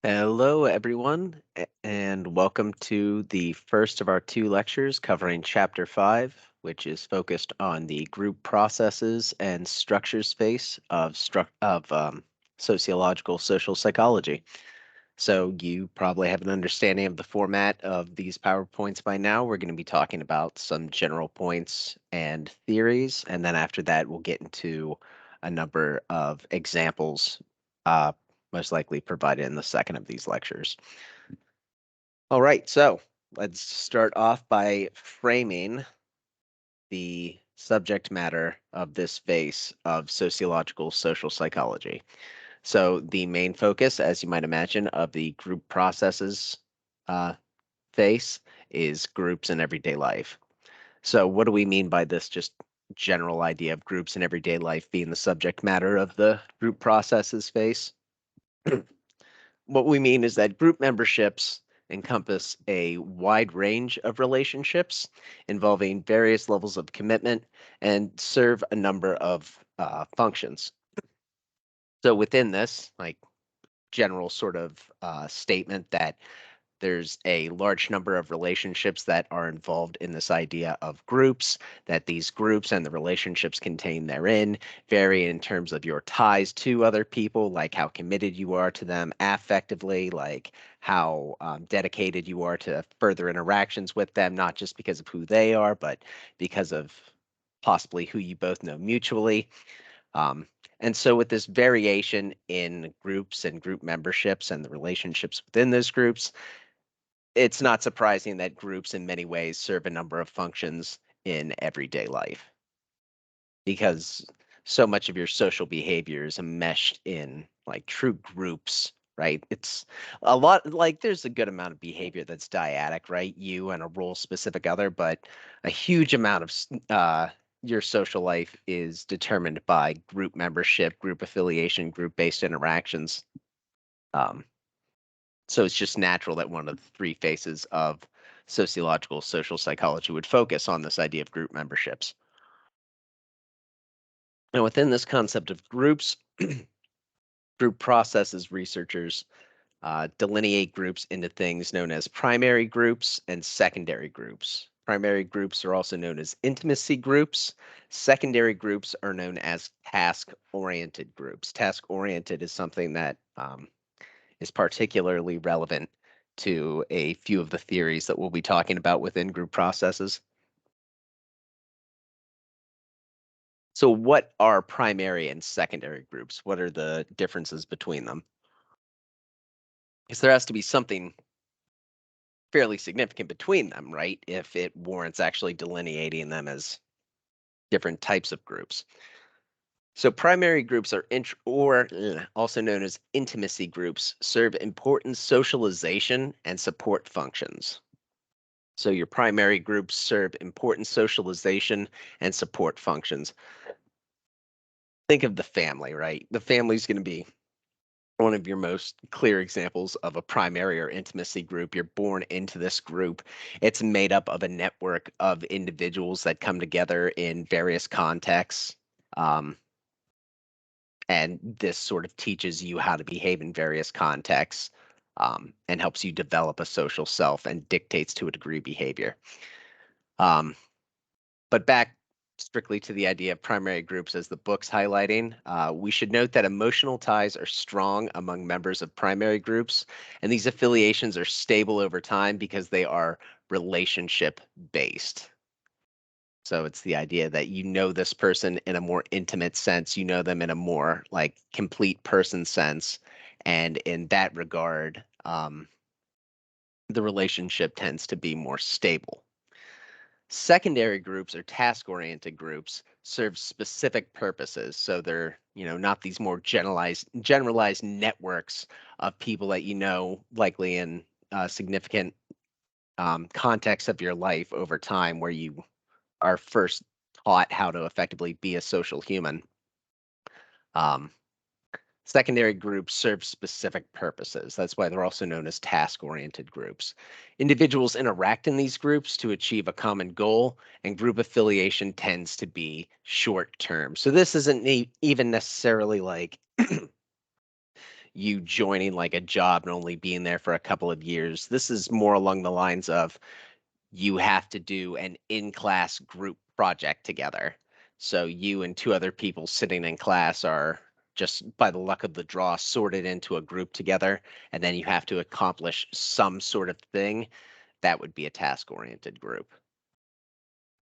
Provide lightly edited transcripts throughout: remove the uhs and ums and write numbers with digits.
Hello, everyone, and welcome to the first of our two lectures covering Chapter 5, which is focused on the group processes and structure space of sociological social psychology. So you probably have an understanding of the format of these PowerPoints by now. We're going to be talking about some general points and theories, and then after that, we'll get into a number of examples, uh, most likely provided in the second of these lectures. All right, so let's start off by framing the subject matter of this phase of sociological social psychology. So the main focus, as you might imagine, of the group processes uh, phase is groups in everyday life. So what do we mean by this just general idea of groups in everyday life being the subject matter of the group processes phase? What we mean is that group memberships encompass a wide range of relationships involving various levels of commitment and serve a number of functions. So within this, like general sort of statement that there's a large number of relationships that are involved in this idea of groups, that these groups and the relationships contained therein vary in terms of your ties to other people, like how committed you are to them affectively, like how dedicated you are to further interactions with them, not just because of who they are, but because of possibly who you both know mutually. Um, and so with this variation in groups and group memberships and the relationships within those groups, it's not surprising that groups in many ways serve a number of functions in everyday life because so much of your social behavior is enmeshed in like true groups, right? It's a lot like there's a good amount of behavior that's dyadic, right? You and a role specific other, but a huge amount of your social life is determined by group membership, group affiliation, group based interactions. Um, so it's just natural that one of the three phases of sociological social psychology would focus on this idea of group memberships. Now, within this concept of groups, group processes researchers delineate groups into things known as primary groups and secondary groups. Primary groups are also known as intimacy groups. Secondary groups are known as task-oriented groups. Task-oriented is something that is particularly relevant to a few of the theories that we'll be talking about within group processes. So what are primary and secondary groups? What are the differences between them? Because there has to be something fairly significant between them, right? If it warrants actually delineating them as different types of groups. So primary groups are also known as intimacy groups, serve important socialization and support functions. So your primary groups serve important socialization and support functions. Think of the family, right? The family's going to be one of your most clear examples of a primary or intimacy group. You're born into this group. It's made up of a network of individuals that come together in various contexts. Um, and this sort of teaches you how to behave in various contexts and helps you develop a social self and dictates to a degree behavior. Um, But back strictly to the idea of primary groups as the book's highlighting, we should note that emotional ties are strong among members of primary groups, and these affiliations are stable over time because they are relationship based. So it's the idea that you know this person in a more intimate sense, you know them in a more like complete person sense, and in that regard, the relationship tends to be more stable. Secondary groups or task-oriented groups serve specific purposes. So they're, not these more generalized networks of people that you know likely in significant context of your life over time where you are first taught how to effectively be a social human. Um, Secondary groups serve specific purposes. That's why they're also known as task-oriented groups. Individuals interact in these groups to achieve a common goal, and group affiliation tends to be short-term. So this isn't even necessarily like you joining like a job and only being there for a couple of years. This is more along the lines of you have to do an in-class group project together. So you and two other people sitting in class are just by the luck of the draw sorted into a group together, and then you have to accomplish some sort of thing. That would be a task-oriented group.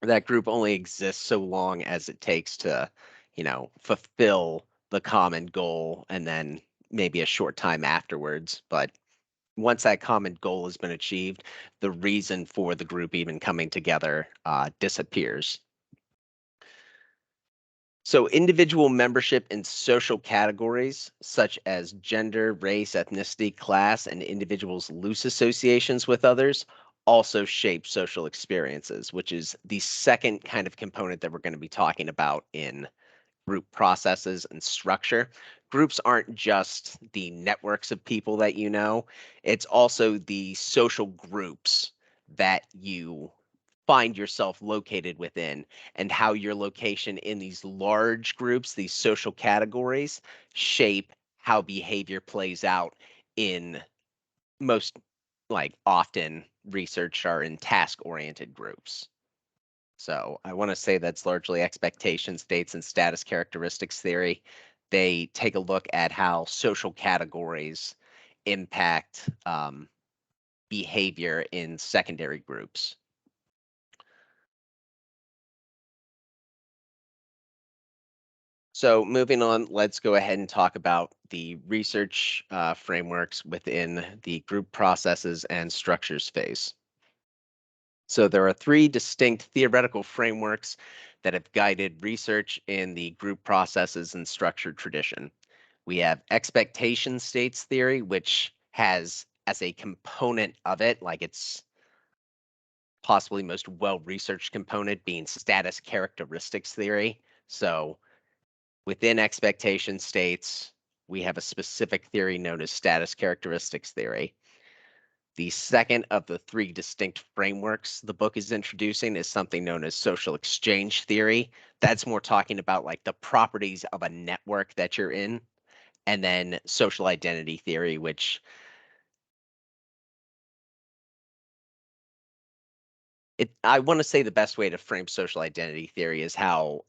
That group only exists so long as it takes to, fulfill the common goal and then maybe a short time afterwards. But once that common goal has been achieved, the reason for the group even coming together disappears. So individual membership in social categories such as gender, race, ethnicity, class, and individuals' loose associations with others also shape social experiences, which is the second kind of component that we're going to be talking about in group processes and structure. Groups aren't just the networks of people that you know, it's also the social groups that you find yourself located within, and how your location in these large groups, these social categories, shape how behavior plays out in most, like, often research are in task-oriented groups. So I want to say that's largely expectation states and status characteristics theory. They take a look at how social categories impact behavior in secondary groups. So moving on, let's go ahead and talk about the research frameworks within the group processes and structures phase. So there are three distinct theoretical frameworks that have guided research in the group processes and structured tradition. We have expectation states theory, which has as a component of it, like its possibly most well-researched component being status characteristics theory. So within expectation states, we have a specific theory known as status characteristics theory. The second of the three distinct frameworks the book is introducing is something known as social exchange theory. That's more talking about like the properties of a network that you're in. And then social identity theory, which I want to say the best way to frame social identity theory is how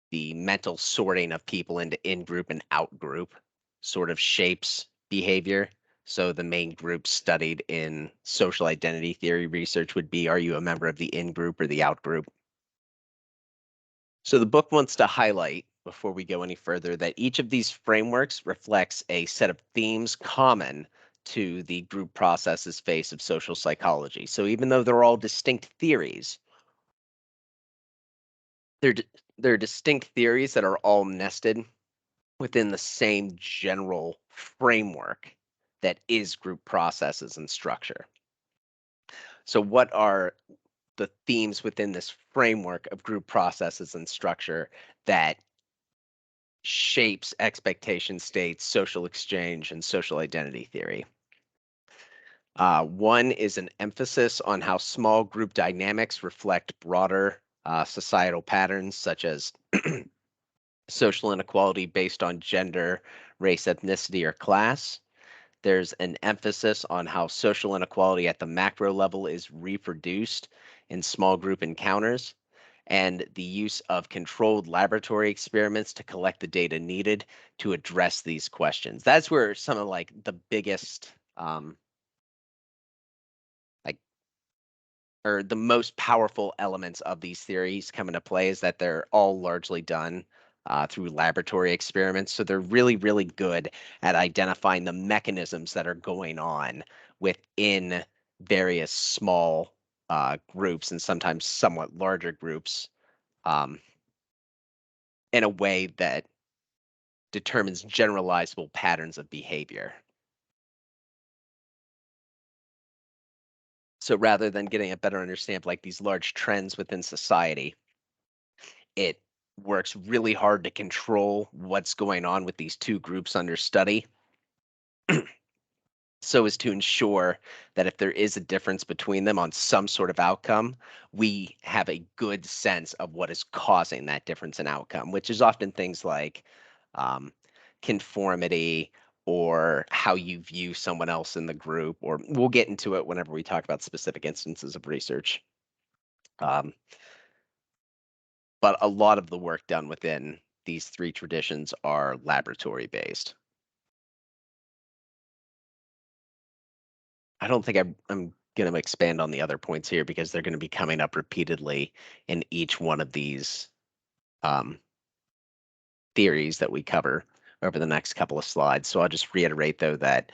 the mental sorting of people into in-group and out-group sort of shapes behavior. So the main group studied in social identity theory research would be, are you a member of the in-group or the out-group? So the book wants to highlight, before we go any further, that each of these frameworks reflects a set of themes common to the group processes phase of social psychology. So even though they're all distinct theories, they're, they're distinct theories that are all nested within the same general framework that is group processes and structure. So what are the themes within this framework of group processes and structure that shapes expectation states, social exchange, and social identity theory? One is an emphasis on how small group dynamics reflect broader societal patterns, such as social inequality based on gender, race, ethnicity, or class. There's an emphasis on how social inequality at the macro level is reproduced in small group encounters, and the use of controlled laboratory experiments to collect the data needed to address these questions. That's where some of like the biggest like or the most powerful elements of these theories come into play, is that they're all largely done through laboratory experiments. So they're really, really good at identifying the mechanisms that are going on within various small groups and sometimes somewhat larger groups um, in a way that determines generalizable patterns of behavior. So rather than getting a better understanding of like these large trends within society, it works really hard to control what's going on with these two groups under study, so as to ensure that if there is a difference between them on some sort of outcome, we have a good sense of what is causing that difference in outcome, which is often things like um, conformity or how you view someone else in the group, or we'll get into it whenever we talk about specific instances of research. But a lot of the work done within these three traditions are laboratory based. I don't think I'm going to expand on the other points here because they're going to be coming up repeatedly in each one of these theories that we cover over the next couple of slides. So I'll just reiterate, though, that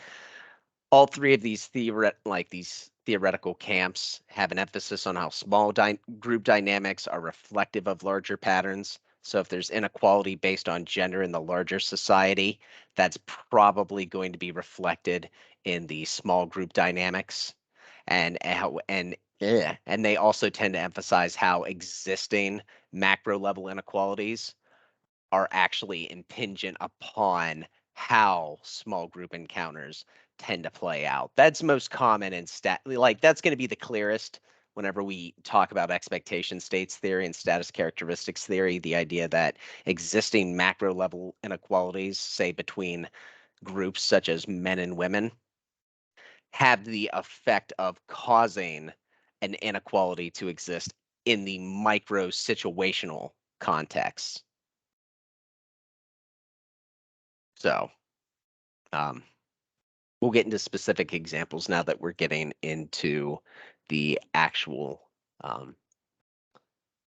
all three of these theoretical camps have an emphasis on how small group dynamics are reflective of larger patterns. So if there's inequality based on gender in the larger society, that's probably going to be reflected in the small group dynamics. And they also tend to emphasize how existing macro level inequalities are actually impingent upon how small group encounters tend to play out. That's most common in that's going to be the clearest whenever we talk about expectation states theory and status characteristics theory, the idea that existing macro level inequalities, say between groups such as men and women, have the effect of causing an inequality to exist in the micro situational context. So we'll get into specific examples now that we're getting into the actual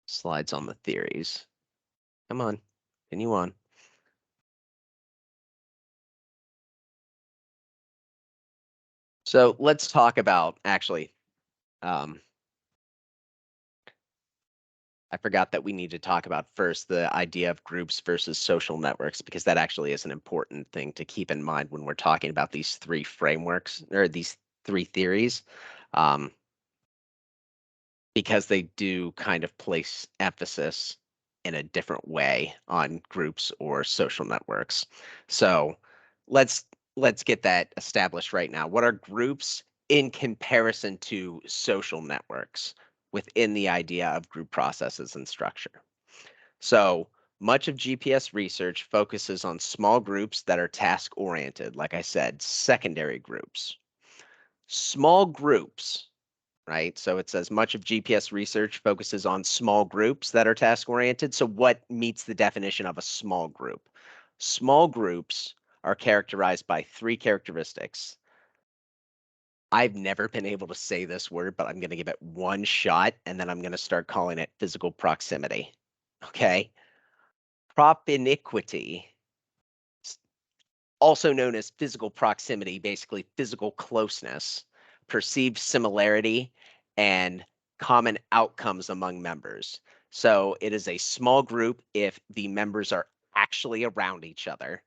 slides on the theories. Come on, continue on. So let's talk about, actually, I forgot that we need to talk about first the idea of groups versus social networks, because that actually is an important thing to keep in mind when we're talking about these three frameworks or these three theories, because they do kind of place emphasis in a different way on groups or social networks. So let's get that established right now. What are groups in comparison to social networks within the idea of group processes and structure? So much of GPS research focuses on small groups that are task oriented, like I said, secondary groups. Small groups, right? So it says much of GPS research focuses on small groups that are task oriented. So what meets the definition of a small group? Small groups are characterized by three characteristics. I've never been able to say this word, but I'm going to give it one shot, and then I'm going to start calling it physical proximity. Okay? Propinquity, also known as physical proximity, basically physical closeness, perceived similarity, and common outcomes among members. So it is a small group if the members are actually around each other.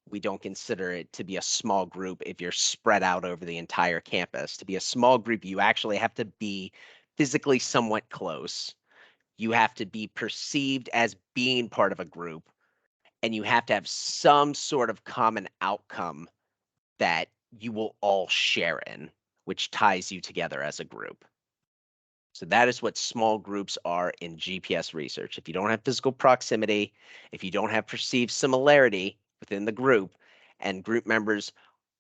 We don't consider it to be a small group if you're spread out over the entire campus. To be a small group, you actually have to be physically somewhat close. You have to be perceived as being part of a group, and you have to have some sort of common outcome that you will all share in, which ties you together as a group. So that is what small groups are in GPS research. If you don't have physical proximity, if you don't have perceived similarity within the group, and group members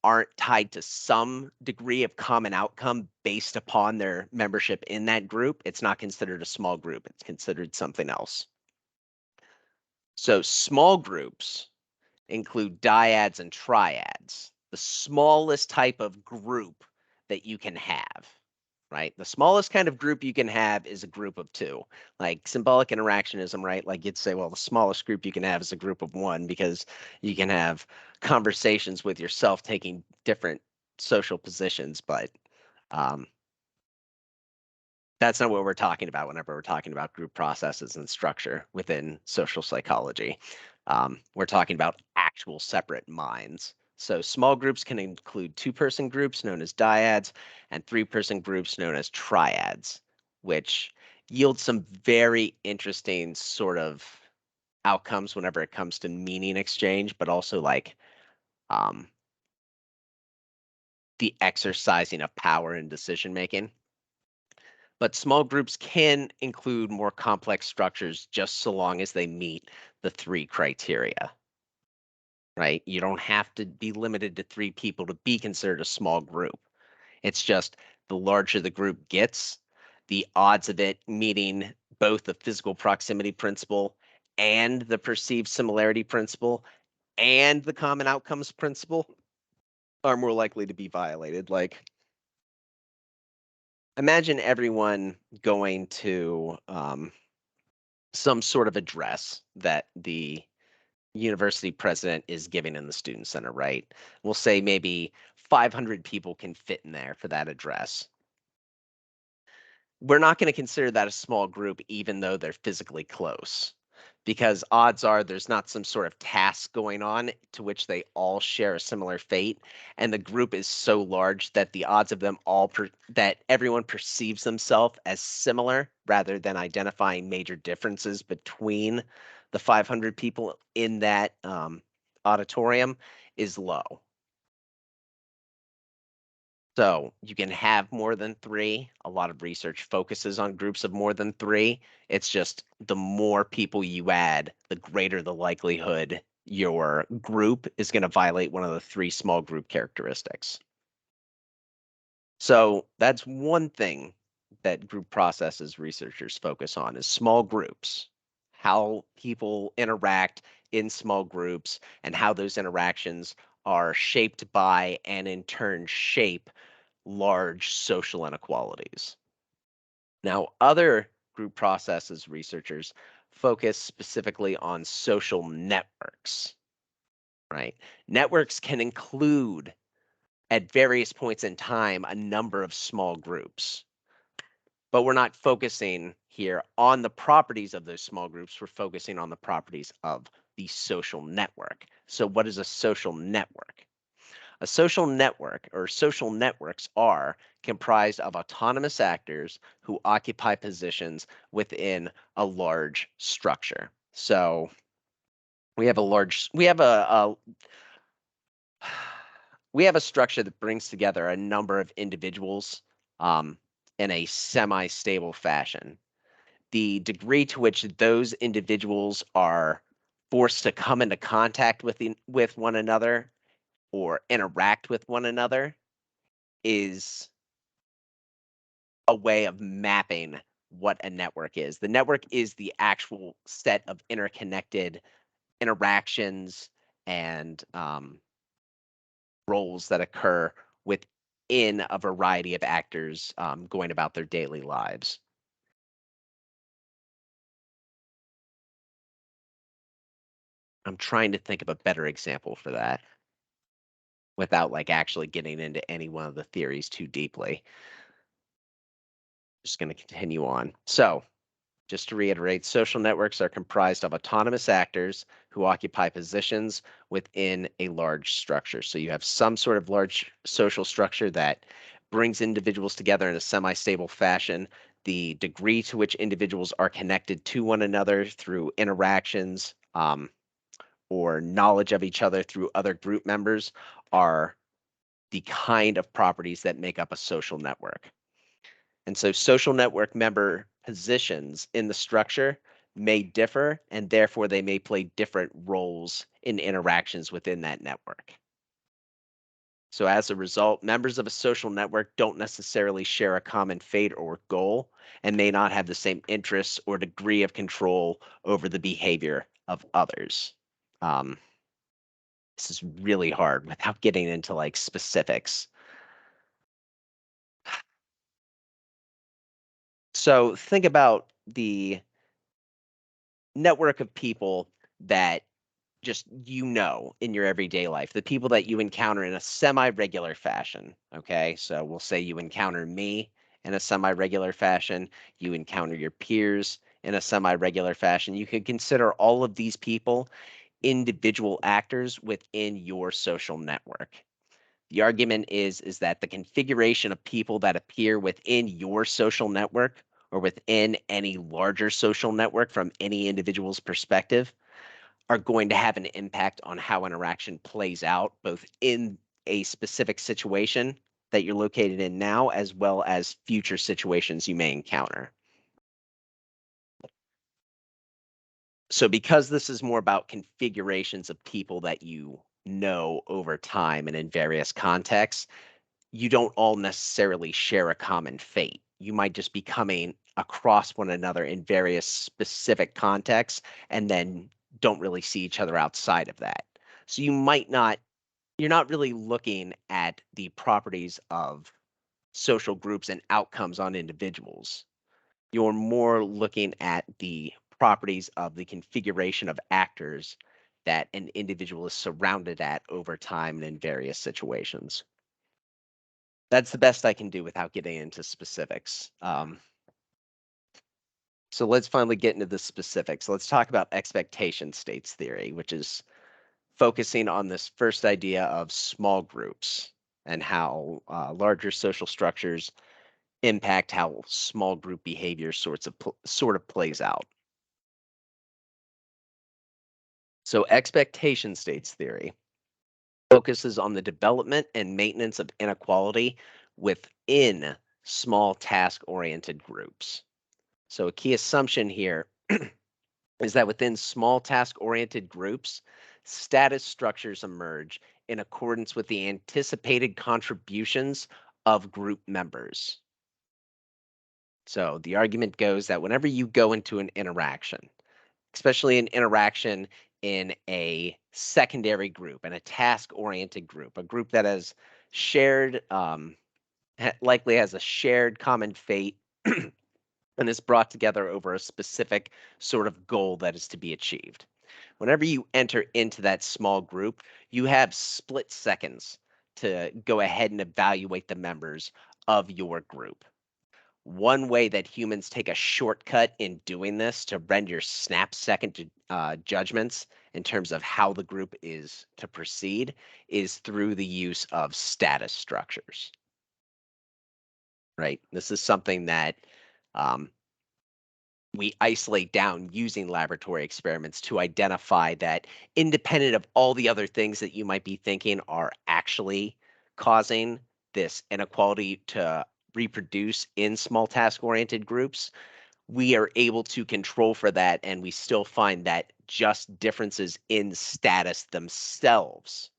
aren't tied to some degree of common outcome based upon their membership in that group, it's not considered a small group. It's considered something else. So small groups include dyads and triads, the smallest type of group that you can have, right? The smallest kind of group you can have is a group of two, like symbolic interactionism, right? Like you'd say, well, the smallest group you can have is a group of one because you can have conversations with yourself taking different social positions, but that's not what we're talking about whenever we're talking about group processes and structure within social psychology. We're talking about actual separate minds. So small groups can include two-person groups known as dyads and three-person groups known as triads, which yield some very interesting sort of outcomes whenever it comes to meaning exchange, but also like the exercising of power and decision making. But small groups can include more complex structures just so long as they meet the three criteria. right? You don't have to be limited to 3 people to be considered a small group. It's just the larger the group gets, the odds of it meeting both the physical proximity principle and the perceived similarity principle and the common outcomes principle are more likely to be violated. Like, imagine everyone going to some sort of address that the university president is giving in the student center, right? We'll say maybe 500 people can fit in there for that address. We're not going to consider that a small group, even though they're physically close, because odds are there's not some sort of task going on to which they all share a similar fate. And the group is so large that the odds of them all, that everyone perceives themselves as similar rather than identifying major differences between the 500 people in that auditorium is low. So you can have more than 3. A lot of research focuses on groups of more than 3. It's just the more people you add, the greater the likelihood your group is going to violate one of the 3 small group characteristics. So that's one thing that group processes researchers focus on is small groups, how people interact in small groups and how those interactions are shaped by and in turn shape large social inequalities. Now, other group processes researchers focus specifically on social networks, right? Networks can include, at various points in time, a number of small groups, but we're not focusing here on the properties of those small groups. We're focusing on the properties of the social network. So what is a social network? A social network or social networks are comprised of autonomous actors who occupy positions within a large structure. So we have we have a structure that brings together a number of individuals um, in a semi-stable fashion. The degree to which those individuals are forced to come into contact with one another or interact with one another is a way of mapping what a network is. The network is the actual set of interconnected interactions and roles that occur within a variety of actors going about their daily lives. I'm trying to think of a better example for that without like actually getting into any one of the theories too deeply. Just going to continue on. So just to reiterate, social networks are comprised of autonomous actors who occupy positions within a large structure. So you have some sort of large social structure that brings individuals together in a semi-stable fashion. The degree to which individuals are connected to one another through interactions or knowledge of each other through other group members are the kind of properties that make up a social network. And so social network member positions in the structure may differ, and therefore they may play different roles in interactions within that network. So as a result, members of a social network don't necessarily share a common fate or goal and may not have the same interests or degree of control over the behavior of others. Um, this is really hard without getting into like specifics. So think about the network of people that just in your everyday life, the people that you encounter in a semi-regular fashion. Okay, so we'll say you encounter me in a semi-regular fashion, you encounter your peers in a semi-regular fashion. You could consider all of these people individual actors within your social network. The argument is that the configuration of people that appear within your social network or within any larger social network from any individual's perspective are going to have an impact on how interaction plays out, both in a specific situation that you're located in now, as well as future situations you may encounter. So because this is more about configurations of people that you know over time and in various contexts, you don't all necessarily share a common fate. You might just be coming across one another in various specific contexts and then don't really see each other outside of that. So you're not really looking at the properties of social groups and outcomes on individuals. You're more looking at the properties of the configuration of actors that an individual is surrounded at over time and in various situations. That's the best I can do without getting into specifics. So let's finally get into the specifics. Let's talk about expectation states theory, which is focusing on this first idea of small groups and how larger social structures impact how small group behavior sort of plays out. So expectation states theory focuses on the development and maintenance of inequality within small task-oriented groups. So a key assumption here is that within small task-oriented groups, status structures emerge in accordance with the anticipated contributions of group members. So the argument goes that whenever you go into an interaction, especially an interaction in a secondary group and a task-oriented group, a group that has shared, likely has a shared common fate and is brought together over a specific sort of goal that is to be achieved. Whenever you enter into that small group, you have split seconds to go ahead and evaluate the members of your group. One way that humans take a shortcut in doing this to render snap-second judgments in terms of how the group is to proceed is through the use of status structures, right? This is something that um, we isolate down using laboratory experiments to identify that independent of all the other things that you might be thinking are actually causing this inequality to reproduce in small task-oriented groups, we are able to control for that, and we still find that just differences in status themselves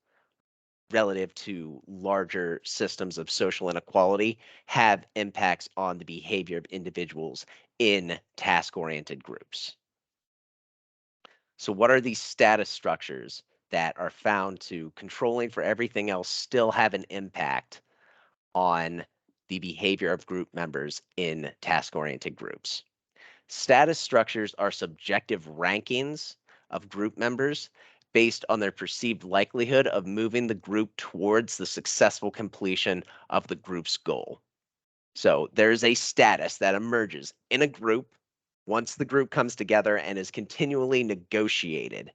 relative to larger systems of social inequality have impacts on the behavior of individuals in task-oriented groups. So what are these status structures that are found to controlling for everything else still have an impact on the behavior of group members in task-oriented groups? Status structures are subjective rankings of group members based on their perceived likelihood of moving the group towards the successful completion of the group's goal. So there's a status that emerges in a group once the group comes together and is continually negotiated,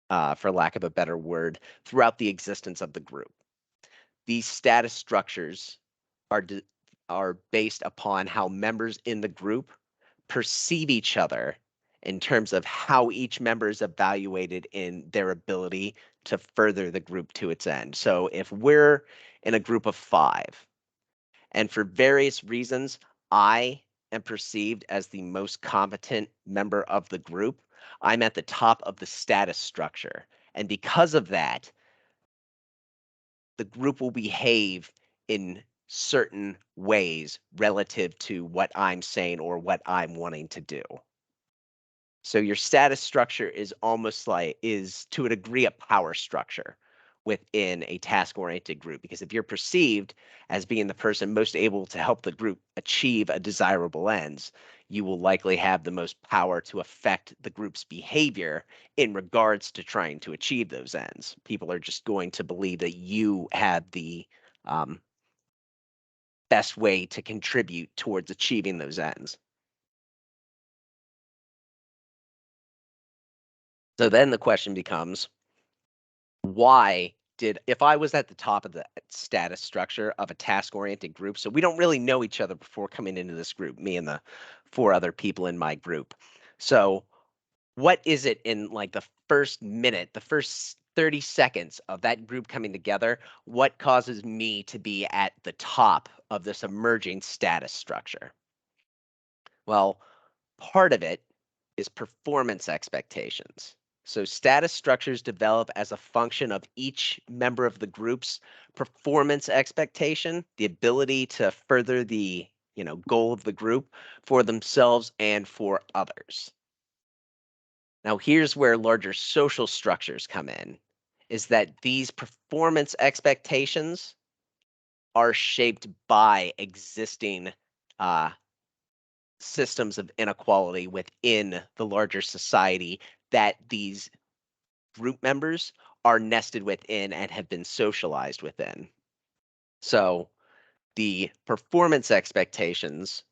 for lack of a better word, throughout the existence of the group. These status structures are, are based upon how members in the group perceive each other in terms of how each member is evaluated in their ability to further the group to its end. So if we're in a group of 5, and for various reasons, I am perceived as the most competent member of the group, I'm at the top of the status structure. And because of that, the group will behave in certain ways relative to what I'm saying or what I'm wanting to do. So your status structure is to a degree a power structure within a task-oriented group, because if you're perceived as being the person most able to help the group achieve a desirable ends, you will likely have the most power to affect the group's behavior in regards to trying to achieve those ends. People are just going to believe that you have the um, best way to contribute towards achieving those ends. So then the question becomes, why did if I was at the top of the status structure of a task-oriented group, so we don't really know each other before coming into this group, me and the 4 other people in my group. So what is it in like the first minute, the first 30 seconds of that group coming together, what causes me to be at the top of this emerging status structure? Well, part of it is performance expectations. So status structures develop as a function of each member of the group's performance expectation, the ability to further the goal of the group for themselves and for others. Now, here's where larger social structures come in, is that these performance expectations are shaped by existing uh, systems of inequality within the larger society that these group members are nested within and have been socialized within. So the performance expectations,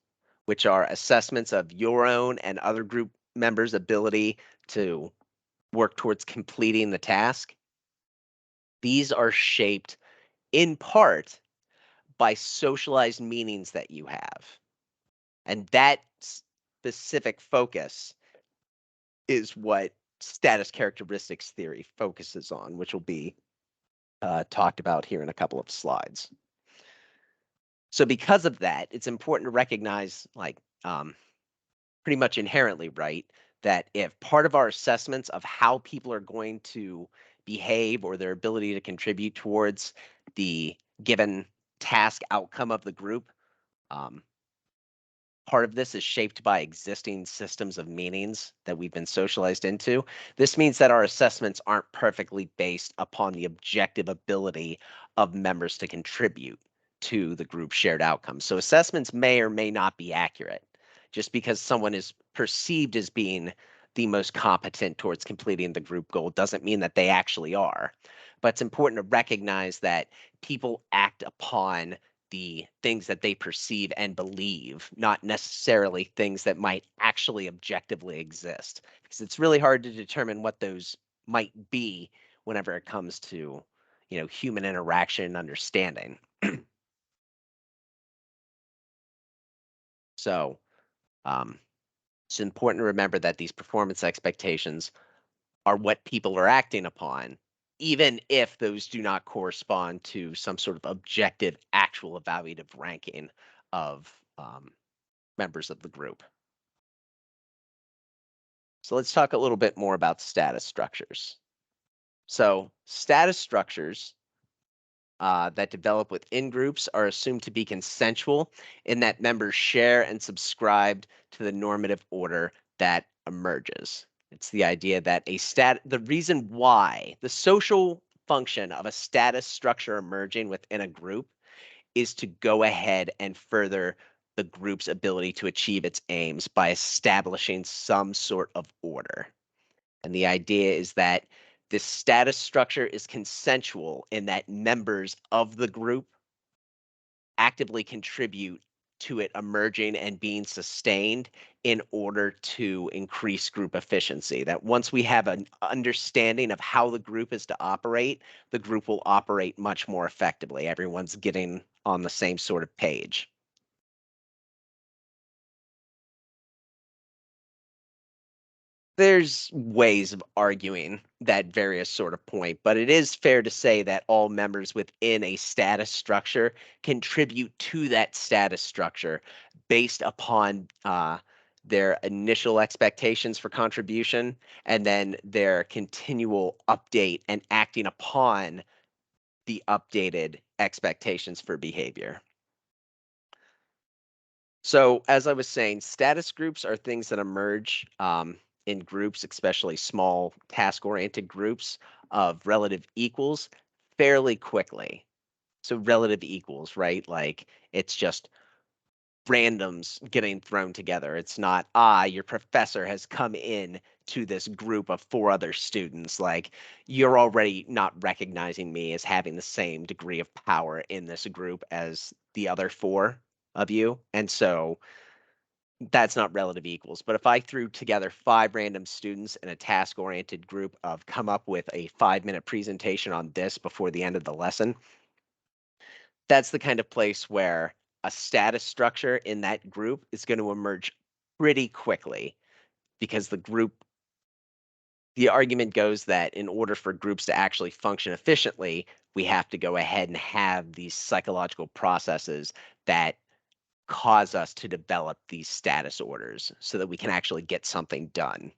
which are assessments of your own and other group members' ability to work towards completing the task, these are shaped in part by socialized meanings that you have. And that specific focus is what status characteristics theory focuses on, which will be talked about here in a couple of slides. So because of that, it's important to recognize, like, pretty much inherently, right, that if part of our assessments of how people are going to behave or their ability to contribute towards the given task outcome of the group, um, part of this is shaped by existing systems of meanings that we've been socialized into. This means that our assessments aren't perfectly based upon the objective ability of members to contribute to the group shared outcomes. So assessments may or may not be accurate. Just because someone is perceived as being the most competent towards completing the group goal doesn't mean that they actually are. But it's important to recognize that people act upon the things that they perceive and believe, not necessarily things that might actually objectively exist. Because it's really hard to determine what those might be whenever it comes to, human interaction and understanding. So um, it's important to remember that these performance expectations are what people are acting upon, even if those do not correspond to some sort of objective, actual evaluative ranking of members of the group. So let's talk a little bit more about status structures. So status structures that develop within groups are assumed to be consensual in that members share and subscribe to the normative order that emerges. It's the idea that the reason why the social function of a status structure emerging within a group is to go ahead and further the group's ability to achieve its aims by establishing some sort of order. And the idea is that this status structure is consensual in that members of the group actively contribute to it emerging and being sustained in order to increase group efficiency. That once we have an understanding of how the group is to operate, the group will operate much more effectively. Everyone's getting on the same sort of page. There's ways of arguing that various sort of point, but it is fair to say that all members within a status structure contribute to that status structure based upon their initial expectations for contribution and then their continual update and acting upon the updated expectations for behavior. So, as I was saying, status groups are things that emerge in groups, especially small task oriented groups of relative equals, fairly quickly. So, relative equals, right? Like it's just randoms getting thrown together. It's not, your professor has come in to this group of four other students. Like you're already not recognizing me as having the same degree of power in this group as the other four of you. And so, that's not relative equals. But if I threw together 5 random students in a task-oriented group of come up with a 5-minute presentation on this before the end of the lesson, that's the kind of place where a status structure in that group is going to emerge pretty quickly because the argument goes that in order for groups to actually function efficiently, we have to go ahead and have these psychological processes that cause us to develop these status orders so that we can actually get something done.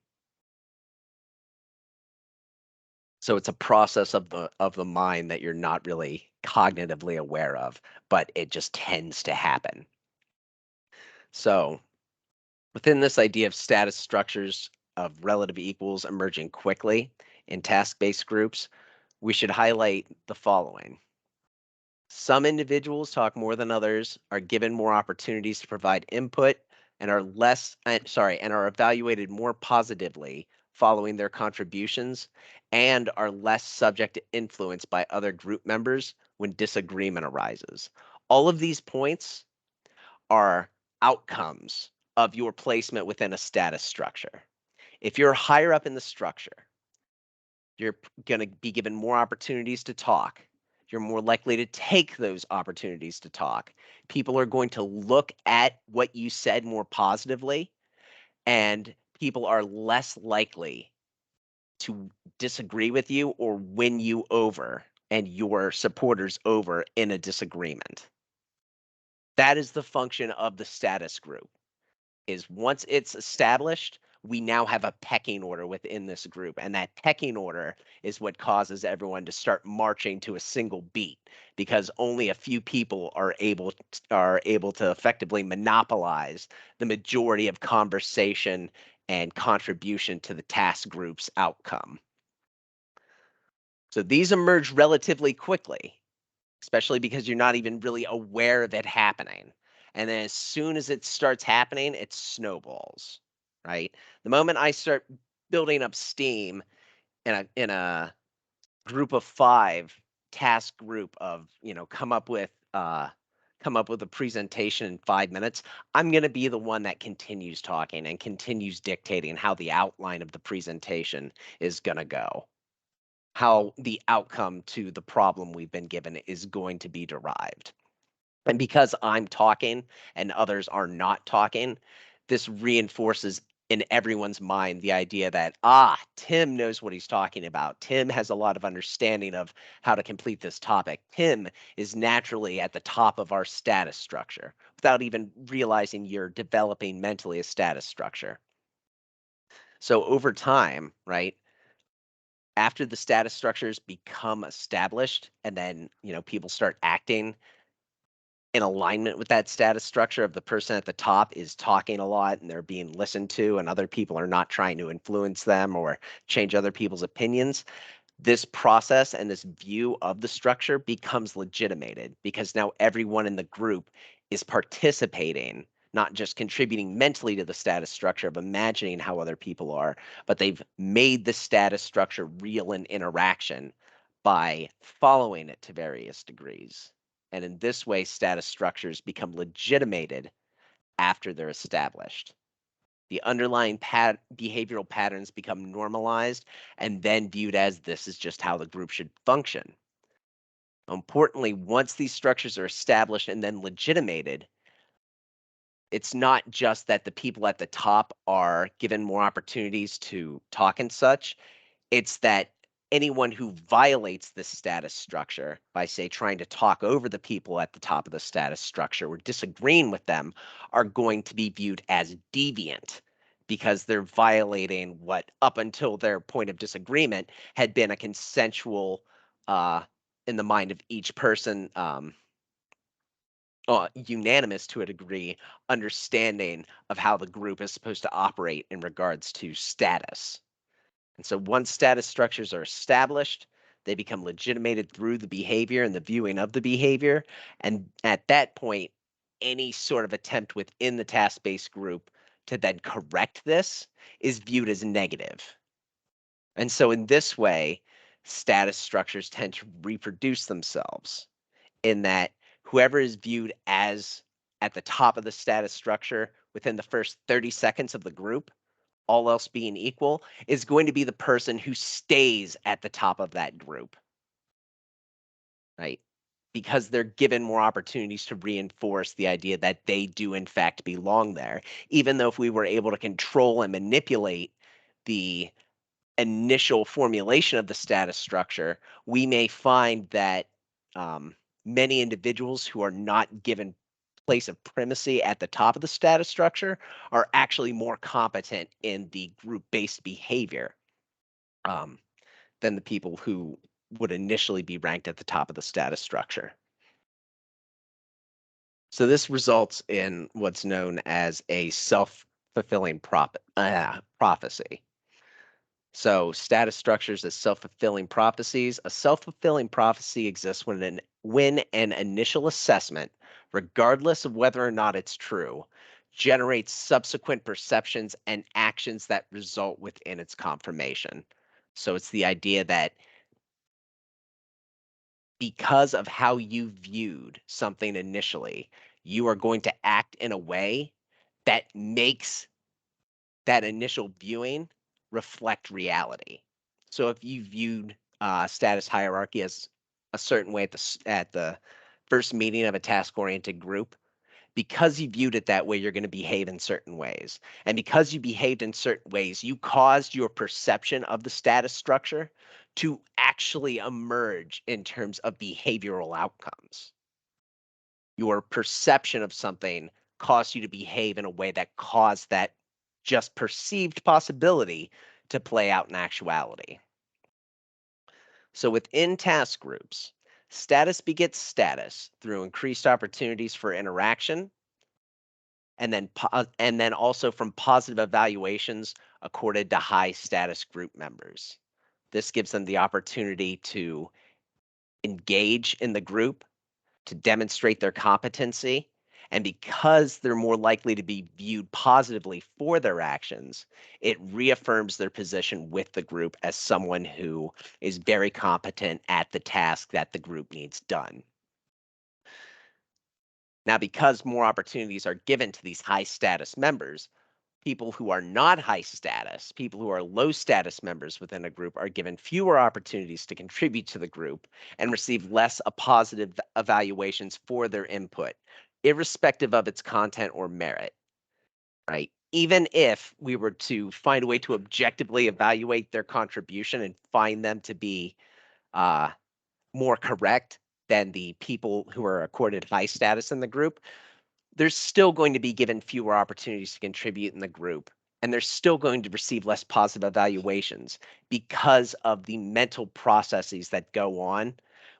So it's a process of the mind that you're not really cognitively aware of, but it just tends to happen. So within this idea of status structures of relative equals emerging quickly in task-based groups, we should highlight the following. Some individuals talk more than others, are given more opportunities to provide input, and are and are evaluated more positively following their contributions, and are less subject to influence by other group members when disagreement arises. All of these points are outcomes of your placement within a status structure. If you're higher up in the structure, you're going to be given more opportunities to talk. You're more likely to take those opportunities to talk. People are going to look at what you said more positively, and people are less likely to disagree with you or win you over and your supporters over in a disagreement. That is the function of the status group. Is once it's established, we now have a pecking order within this group, and that pecking order is what causes everyone to start marching to a single beat, because only a few people are able to effectively monopolize the majority of conversation and contribution to the task group's outcome. So these emerge relatively quickly, especially because you're not even really aware of it happening. And then as soon as it starts happening, it snowballs, right? The moment I start building up steam in a group of 5 task group of, come up with a presentation in 5 minutes, I'm going to be the one that continues talking and continues dictating how the outline of the presentation is going to go, how the outcome to the problem we've been given is going to be derived. And because I'm talking and others are not talking, this reinforces in everyone's mind the idea that, Tim knows what he's talking about. Tim has a lot of understanding of how to complete this topic. Tim is naturally at the top of our status structure without even realizing you're developing mentally a status structure. So over time, right, after the status structures become established and then, people start acting in alignment with that status structure of the person at the top is talking a lot and they're being listened to and other people are not trying to influence them or change other people's opinions, this process and this view of the structure becomes legitimated because now everyone in the group is participating, not just contributing mentally to the status structure of imagining how other people are, but they've made the status structure real in interaction by following it to various degrees. And in this way, status structures become legitimated after they're established. The underlying behavioral patterns become normalized and then viewed as this is just how the group should function. Importantly, once these structures are established and then legitimated, it's not just that the people at the top are given more opportunities to talk and such. It's that anyone who violates this status structure by, say, trying to talk over the people at the top of the status structure or disagreeing with them are going to be viewed as deviant because they're violating what, up until their point of disagreement, had been a consensual, in the mind of each person, unanimous to a degree, understanding of how the group is supposed to operate in regards to status. And so once status structures are established, they become legitimated through the behavior and the viewing of the behavior. And at that point, any sort of attempt within the task-based group to then correct this is viewed as negative. And so in this way, status structures tend to reproduce themselves in that whoever is viewed as at the top of the status structure within the first 30 seconds of the group, all else being equal, is going to be the person who stays at the top of that group, right? Because they're given more opportunities to reinforce the idea that they do in fact belong there. Even though if we were able to control and manipulate the initial formulation of the status structure, we may find that many individuals who are not given place of primacy at the top of the status structure are actually more competent in the group-based behavior than the people who would initially be ranked at the top of the status structure. So this results in what's known as a self-fulfilling prophecy. So status structures as self-fulfilling prophecies. A self-fulfilling prophecy exists when an initial assessment, regardless of whether or not it's true, generates subsequent perceptions and actions that result within its confirmation. So it's the idea that because of how you viewed something initially, you are going to act in a way that makes that initial viewing reflect reality. So if you viewed status hierarchy as a certain way at the first meeting of a task-oriented group, because you viewed it that way, you're going to behave in certain ways. And because you behaved in certain ways, you caused your perception of the status structure to actually emerge in terms of behavioral outcomes. Your perception of something caused you to behave in a way that caused that just perceived possibility to play out in actuality. So within task groups, status begets status through increased opportunities for interaction, and then also from positive evaluations accorded to high status group members. This gives them the opportunity to engage in the group, to demonstrate their competency, and because they're more likely to be viewed positively for their actions, it reaffirms their position with the group as someone who is very competent at the task that the group needs done. Now, because more opportunities are given to these high status members, people who are not high status, people who are low status members within a group are given fewer opportunities to contribute to the group and receive less positive evaluations for their input, irrespective of its content or merit, right? Even if we were to find a way to objectively evaluate their contribution and find them to be more correct than the people who are accorded high status in the group, they're still going to be given fewer opportunities to contribute in the group, and they're still going to receive less positive evaluations because of the mental processes that go on,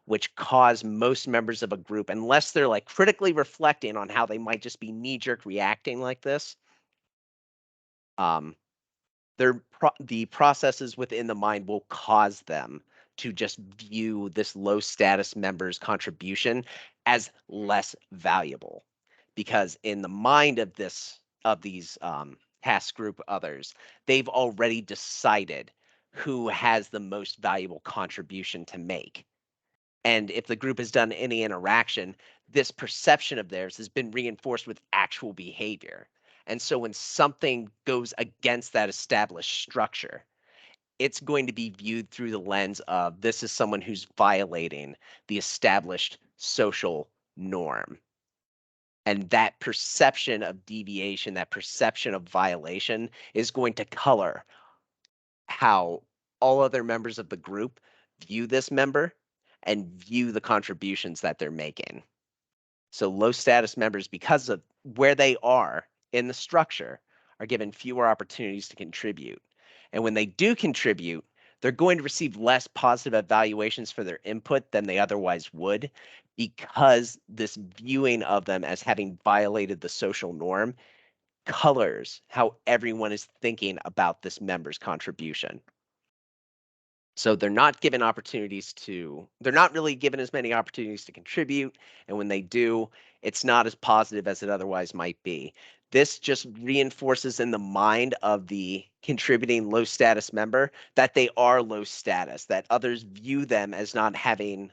which cause most members of a group, unless they're like critically reflecting on how they might just be knee-jerk reacting like this, um, the processes within the mind will cause them to just view this low status member's contribution as less valuable, because in the mind of these task group others, they've already decided who has the most valuable contribution to make. And if the group has done any interaction, this perception of theirs has been reinforced with actual behavior. And so when something goes against that established structure, it's going to be viewed through the lens of this is someone who's violating the established social norm. And that perception of deviation, that perception of violation is going to color how all other members of the group view this member and view the contributions that they're making. So low status members, because of where they are in the structure, are given fewer opportunities to contribute. And when they do contribute, they're going to receive less positive evaluations for their input than they otherwise would, because this viewing of them as having violated the social norm colors how everyone is thinking about this member's contribution. So they're not really given as many opportunities to contribute. And when they do, it's not as positive as it otherwise might be. This just reinforces in the mind of the contributing low status member that they are low status, that others view them as not having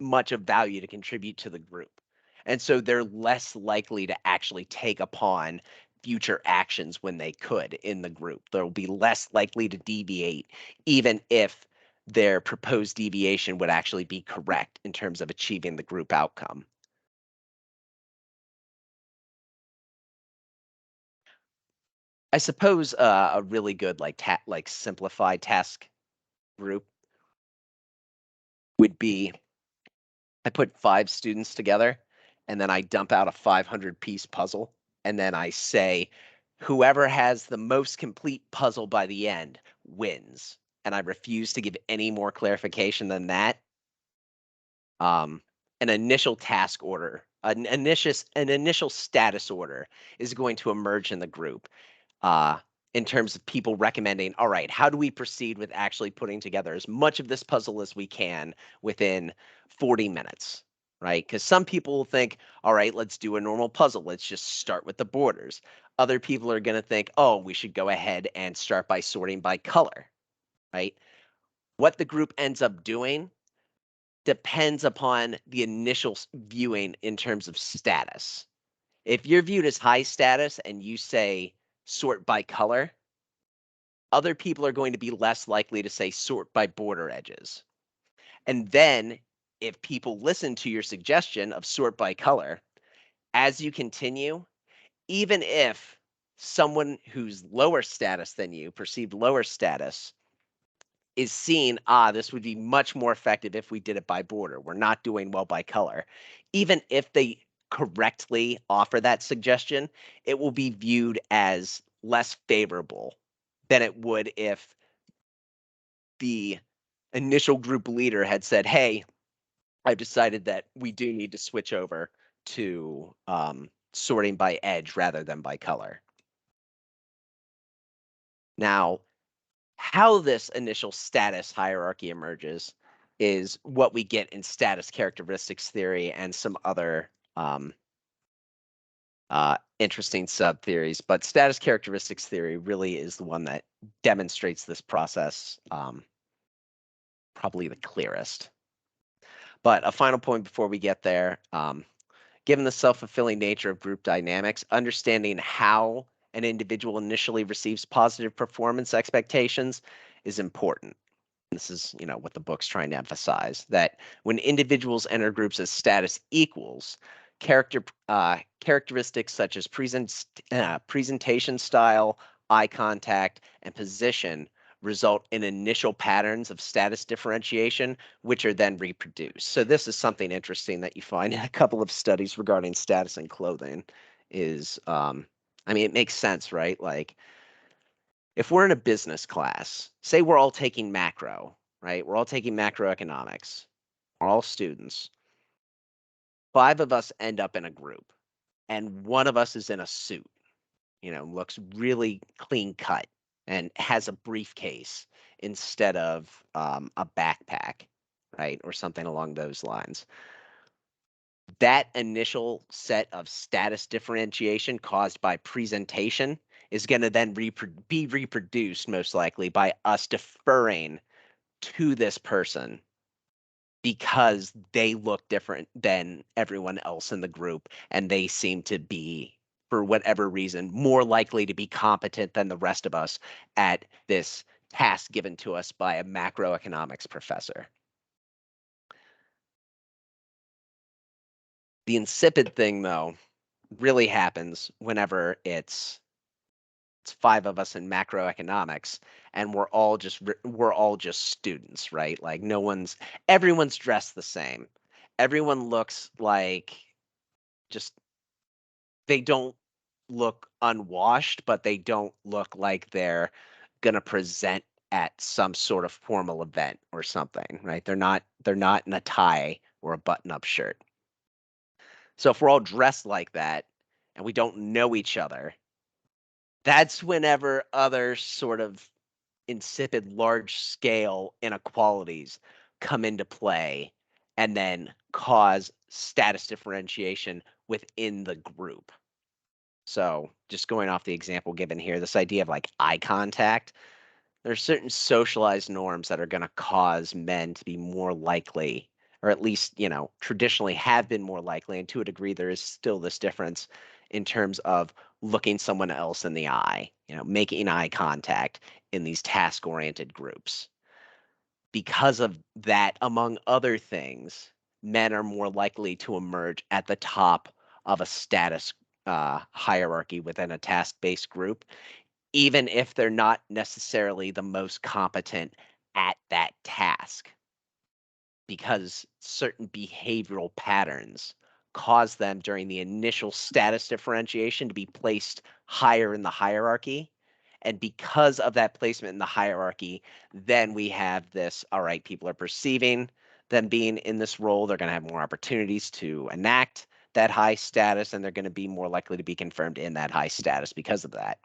much of value to contribute to the group. And so they're less likely to actually take upon future actions when they could in the group. They'll be less likely to deviate, even if their proposed deviation would actually be correct in terms of achieving the group outcome. I suppose a really good like simplified task group would be I put 5 students together and then I dump out a 500-piece puzzle, and then I say, whoever has the most complete puzzle by the end wins. And I refuse to give any more clarification than that. An initial task order, an initial status order is going to emerge in the group uh, in terms of people recommending, all right, how do we proceed with actually putting together as much of this puzzle as we can within 40 minutes, right? Because some people will think, all right, let's do a normal puzzle. Let's just start with the borders. Other people are going to think, oh, we should go ahead and start by sorting by color, right? What the group ends up doing depends upon the initial viewing in terms of status. If you're viewed as high status and you say sort by color, other people are going to be less likely to say sort by border edges. And then if people listen to your suggestion of sort by color, as you continue, even if someone who's lower status than you, perceived lower status, is seeing, this would be much more effective if we did it by border. We're not doing well by color. Even if they correctly offer that suggestion, it will be viewed as less favorable than it would if the initial group leader had said, hey, I've decided that we do need to switch over to sorting by edge rather than by color. Now, how this initial status hierarchy emerges is what we get in status characteristics theory and some other interesting sub-theories. But status characteristics theory really is the one that demonstrates this process probably the clearest. But a final point before we get there, given the self-fulfilling nature of group dynamics, understanding how an individual initially receives positive performance expectations is important. This is, what the book's trying to emphasize, that when individuals enter groups as status equals, characteristics such as presentation style, eye contact, and position result in initial patterns of status differentiation, which are then reproduced. So this is something interesting that you find in a couple of studies regarding status and clothing is, it makes sense, right? Like, if we're in a business class, say we're all taking macro, right? We're all taking macroeconomics. We're all students. 5 of us end up in a group, and one of us is in a suit, looks really clean cut and has a briefcase instead of a backpack, right? Or something along those lines. That initial set of status differentiation caused by presentation is going to then be reproduced most likely by us deferring to this person because they look different than everyone else in the group and they seem to be, for whatever reason, more likely to be competent than the rest of us at this task given to us by a macroeconomics professor. The insipid thing, though, really happens whenever it's 5 of us in macroeconomics and we're all just students, right? Like everyone's dressed the same. Everyone looks like just they don't look unwashed, but they don't look like they're going to present at some sort of formal event or something, right? They're not in a tie or a button-up shirt. So if we're all dressed like that and we don't know each other, that's whenever other sort of insipid large scale inequalities come into play and then cause status differentiation within the group. So just going off the example given here, this idea of like eye contact, there are certain socialized norms that are going to cause men to be more likely, or at least, traditionally have been more likely. And to a degree, there is still this difference in terms of looking someone else in the eye, making eye contact in these task-oriented groups. Because of that, among other things, men are more likely to emerge at the top of a status hierarchy within a task-based group, even if they're not necessarily the most competent at that task, because certain behavioral patterns cause them during the initial status differentiation to be placed higher in the hierarchy. And because of that placement in the hierarchy, then we have this, all right, people are perceiving them being in this role. They're going to have more opportunities to enact that high status, and they're going to be more likely to be confirmed in that high status because of that.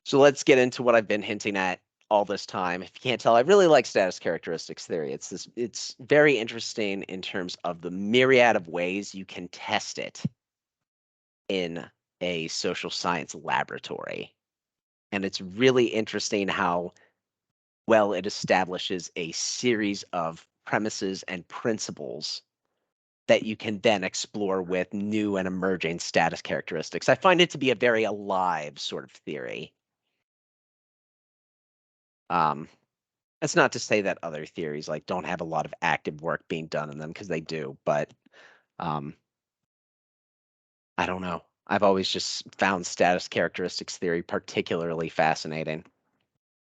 So let's get into what I've been hinting at all this time. If you can't tell, I really like status characteristics theory. It's very interesting in terms of the myriad of ways you can test it in a social science laboratory. And it's really interesting how well it establishes a series of premises and principles that you can then explore with new and emerging status characteristics. I find it to be a very alive sort of theory. That's not to say that other theories like don't have a lot of active work being done in them, because they do, but I don't know. I've always just found status characteristics theory particularly fascinating.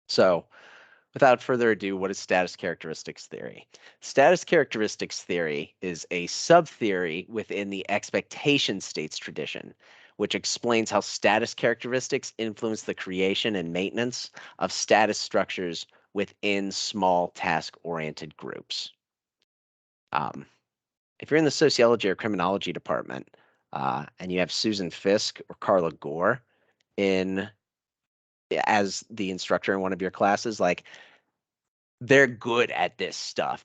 So without further ado, what is status characteristics theory? Status characteristics theory is a sub-theory within the expectation states tradition, which explains how status characteristics influence the creation and maintenance of status structures within small task-oriented groups. If you're in the sociology or criminology department and you have Susan Fisk or Carla Gore in as the instructor in one of your classes, like they're good at this stuff.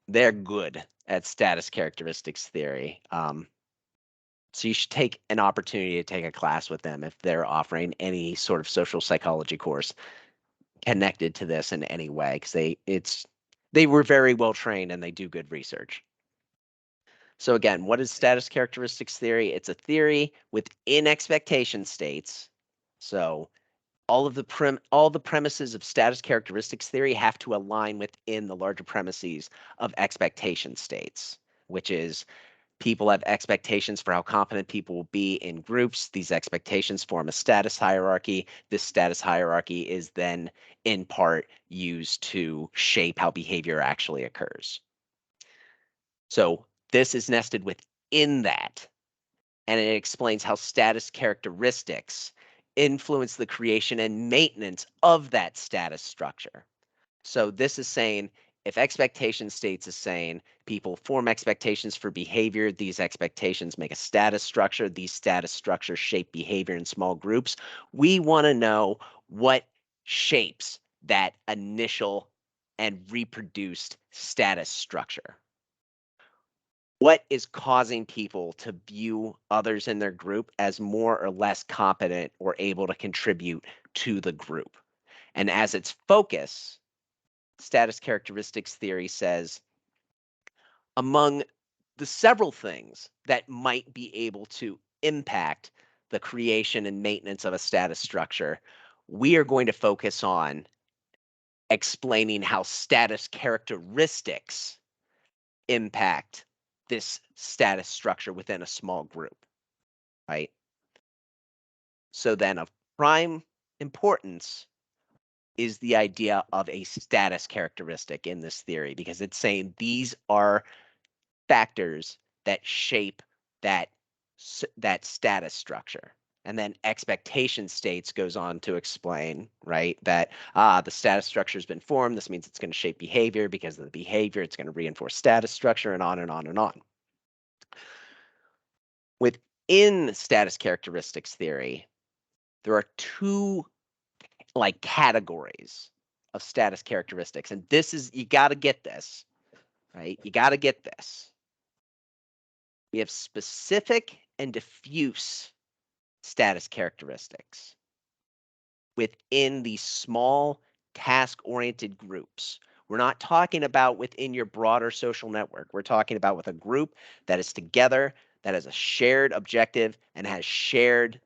They're good at status characteristics theory. So you should take an opportunity to take a class with them if they're offering any sort of social psychology course connected to this in any way, because they were very well trained and they do good research. So again, what is status characteristics theory? It's a theory within expectation states. So all the premises of status characteristics theory have to align within the larger premises of expectation states, which is people have expectations for how confident people will be in groups. These expectations form a status hierarchy. This status hierarchy is then in part used to shape how behavior actually occurs. So this is nested within that, and it explains how status characteristics influence the creation and maintenance of that status structure. So this is saying if expectation states is saying people form expectations for behavior, these expectations make a status structure, these status structures shape behavior in small groups, we want to know what shapes that initial and reproduced status structure. What is causing people to view others in their group as more or less competent or able to contribute to the group? And as its focus, status characteristics theory says among the several things that might be able to impact the creation and maintenance of a status structure, we are going to focus on explaining how status characteristics impact this status structure within a small group, right? So then of prime importance is the idea of a status characteristic in this theory, because it's saying these are factors that shape that status structure. And then expectation states goes on to explain, right, that the status structure has been formed. This means it's going to shape behavior. Because of the behavior, it's going to reinforce status structure, and on and on and on. Within status characteristics theory, there are two categories of status characteristics. And this is, you got to get this, right? You got to get this. We have specific and diffuse status characteristics within these small task-oriented groups. We're not talking about within your broader social network. We're talking about with a group that is together, that has a shared objective and has shared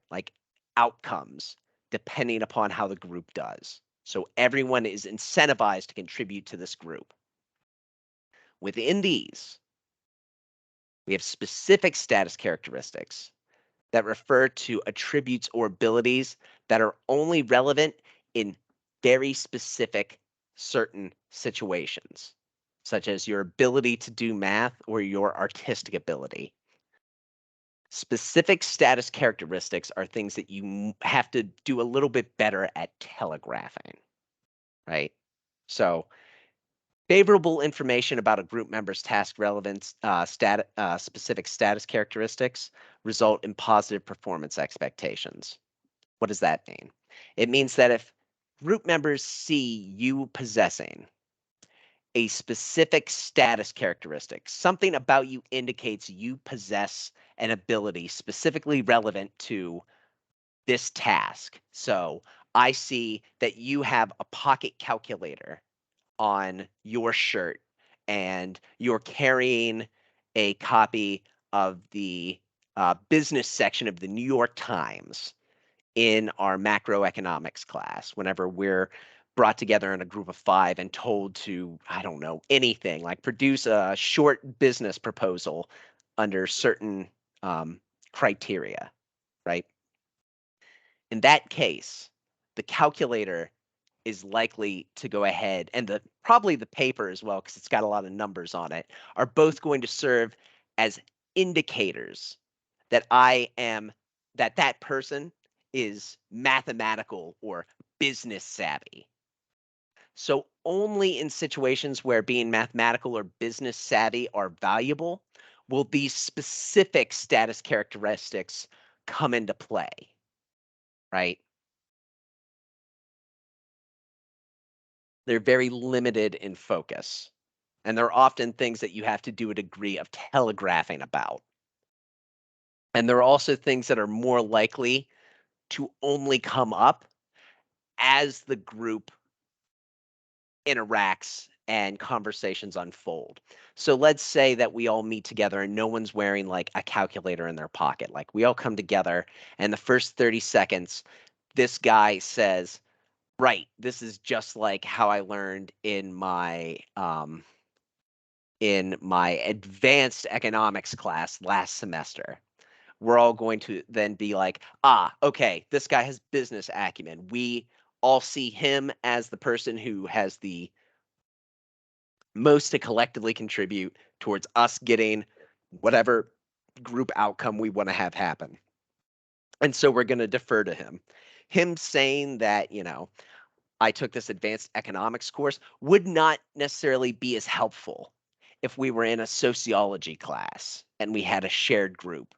outcomes depending upon how the group does. So everyone is incentivized to contribute to this group. Within these, we have specific status characteristics that refer to attributes or abilities that are only relevant in very specific certain situations. such as your ability to do math or your artistic ability. Specific status characteristics are things that you have to do a little bit better at telegraphing, right? So, favorable information about a group member's task relevance, specific status characteristics result in positive performance expectations. What does that mean? It means that if group members see you possessing a specific status characteristic, something about you indicates you possess an ability specifically relevant to this task. So I see that you have a pocket calculator on your shirt and you're carrying a copy of the business section of the New York Times in our macroeconomics class whenever we're brought together in a group of 5 and told to, I don't know, anything like produce a short business proposal under certain criteria, right? In that case, the calculator is likely to go ahead, and probably the paper as well, because it's got a lot of numbers on it, are both going to serve as indicators that that person is mathematical or business savvy. So only in situations where being mathematical or business savvy are valuable will these specific status characteristics come into play, right? They're very limited in focus, and they're often things that you have to do a degree of telegraphing about. And there are also things that are more likely to only come up as the group interacts and conversations unfold. So let's say that we all meet together and no one's wearing like a calculator in their pocket. Like we all come together and the first 30 seconds, this guy says, right, this is just like how I learned in my advanced economics class last semester. We're all going to then be like, okay, this guy has business acumen. We all see him as the person who has the most to collectively contribute towards us getting whatever group outcome we want to have happen. And so we're going to defer to him. Him saying that, I took this advanced economics course would not necessarily be as helpful if we were in a sociology class and we had a shared group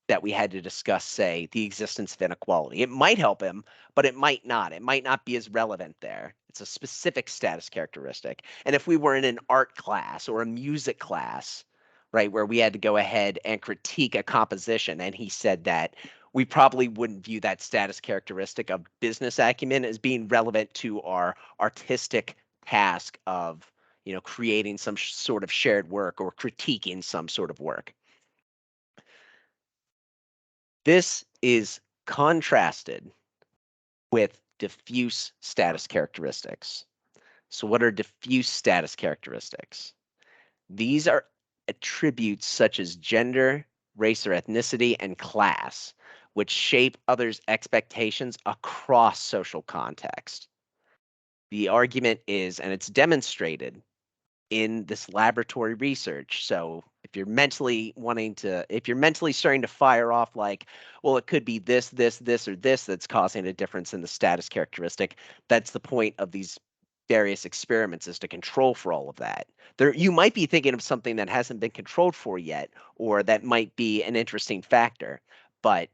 that we had to discuss, say, the existence of inequality. It might help him, but it might not. It might not be as relevant there. It's a specific status characteristic. And if we were in an art class or a music class, right, where we had to go ahead and critique a composition, and he said that we probably wouldn't view that status characteristic of business acumen as being relevant to our artistic task of, creating some sort of shared work or critiquing some sort of work. This is contrasted with diffuse status characteristics. So what are diffuse status characteristics? These are attributes such as gender, race or ethnicity, and class, which shape others' expectations across social context. The argument is, and it's demonstrated in this laboratory research. So if you're mentally starting to fire off like, well, it could be this, this, this, or this that's causing a difference in the status characteristic, that's the point of these various experiments, is to control for all of that. You might be thinking of something that hasn't been controlled for yet, or that might be an interesting factor, but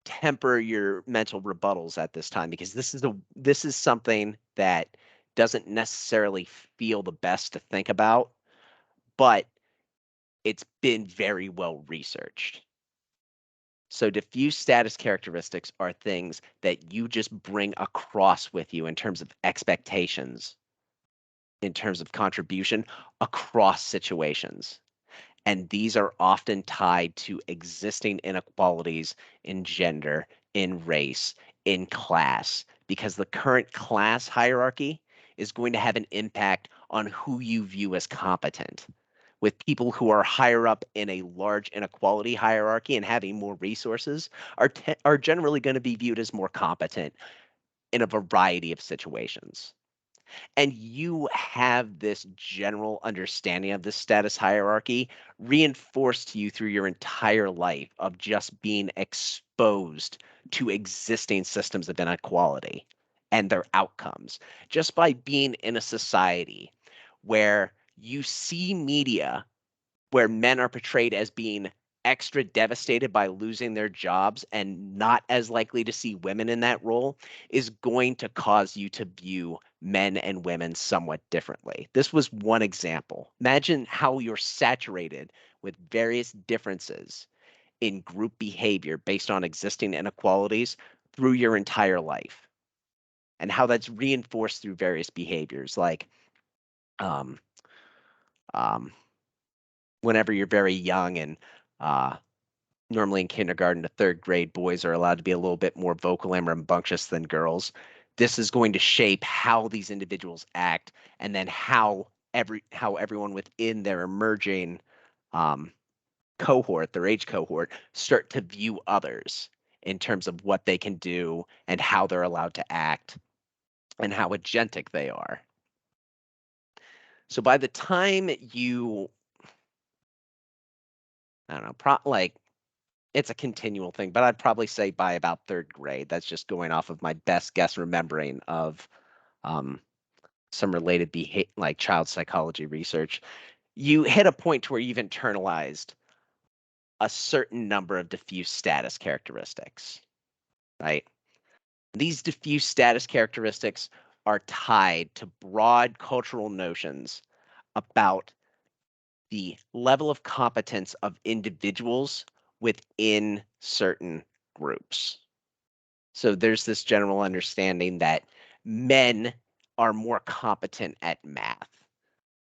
temper your mental rebuttals at this time, because this is something that doesn't necessarily feel the best to think about, but it's been very well researched. So diffuse status characteristics are things that you just bring across with you in terms of expectations, in terms of contribution across situations. And these are often tied to existing inequalities in gender, in race, in class, because the current class hierarchy is going to have an impact on who you view as competent. With people who are higher up in a large inequality hierarchy and having more resources are generally going to be viewed as more competent in a variety of situations. And you have this general understanding of this status hierarchy reinforced to you through your entire life of just being exposed to existing systems of inequality and their outcomes. Just by being in a society where you see media where men are portrayed as being extra devastated by losing their jobs and not as likely to see women in that role is going to cause you to view men and women somewhat differently. This was one example. Imagine how you're saturated with various differences in group behavior based on existing inequalities through your entire life, and how that's reinforced through various behaviors like um, um, whenever you're very young and uh, normally in kindergarten to third grade, boys are allowed to be a little bit more vocal and rambunctious than girls. This is going to shape how these individuals act, and then how everyone within their emerging um, cohort, their age cohort, start to view others in terms of what they can do and how they're allowed to act and how agentic they are. So by the time you, I don't know, like it's a continual thing, but I'd probably say by about third grade. That's just going off of my best guess remembering of um, some related like child psychology research. You hit a point to where you've internalized a certain number of diffuse status characteristics, right? These diffuse status characteristics are tied to broad cultural notions about the level of competence of individuals within certain groups. So there's this general understanding that men are more competent at math.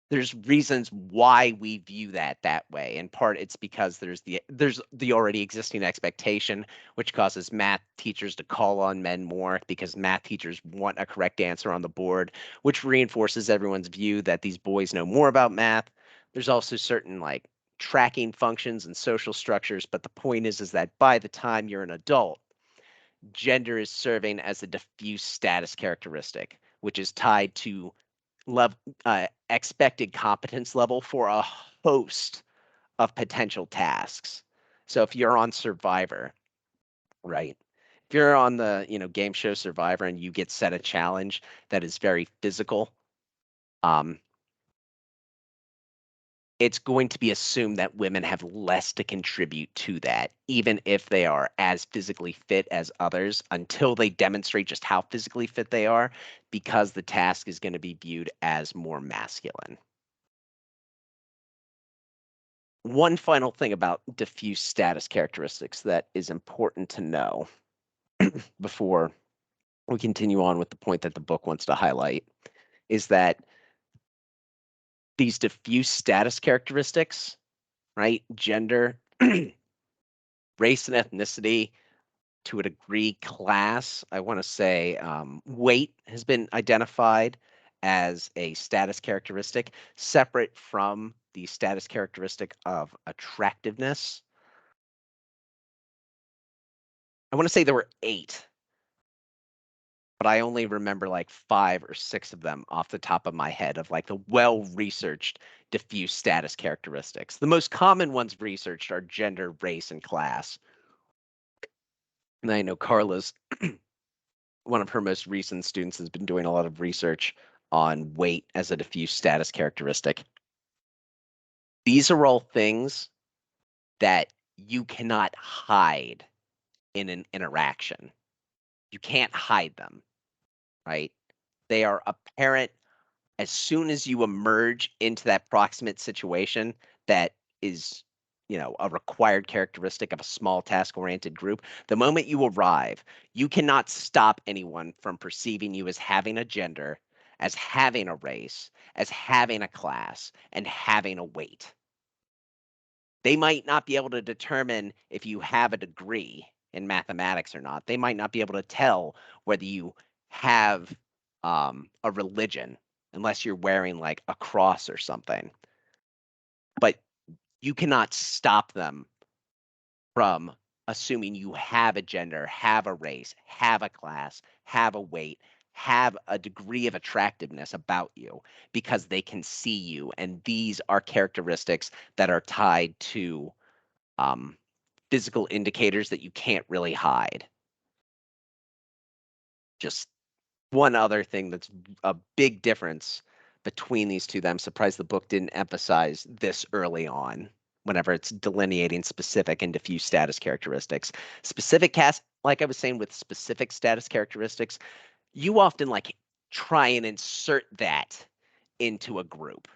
There's reasons why we view that way. In part, it's because there's the already existing expectation, which causes math teachers to call on men more because math teachers want a correct answer on the board, which reinforces everyone's view that these boys know more about math. There's also certain like tracking functions and social structures, but the point is that by the time you're an adult, gender is serving as a diffuse status characteristic, which is tied to expected competence level for a host of potential tasks. So if you're on Survivor, right? If you're on the game show Survivor and you get set a challenge that is very physical, um, it's going to be assumed that women have less to contribute to that, even if they are as physically fit as others, until they demonstrate just how physically fit they are, because the task is going to be viewed as more masculine. One final thing about diffuse status characteristics that is important to know before we continue on with the point that the book wants to highlight is that these diffuse status characteristics, right? Gender, race and ethnicity, to a degree, class, I want to say weight has been identified as a status characteristic separate from the status characteristic of attractiveness. I want to say there were 8, but I only remember like 5 or 6 of them off the top of my head of like the well-researched diffuse status characteristics. The most common ones researched are gender, race, and class. And I know Carla's one of her most recent students has been doing a lot of research on weight as a diffuse status characteristic. These are all things that you cannot hide in an interaction. You can't hide them, right? They are apparent as soon as you emerge into that proximate situation that is, a required characteristic of a small task-oriented group. The moment you arrive, you cannot stop anyone from perceiving you as having a gender, as having a race, as having a class, and having a weight. They might not be able to determine if you have a degree in mathematics or not. They might not be able to tell whether you have a religion unless you're wearing like a cross or something. But you cannot stop them from assuming you have a gender, have a race, have a class, have a weight, have a degree of attractiveness about you because they can see you, and these are characteristics that are tied to physical indicators that you can't really hide. Just one other thing that's a big difference between these two that I'm surprised the book didn't emphasize this early on whenever it's delineating specific and diffuse status characteristics. Like I was saying with specific status characteristics, you often like try and insert that into a group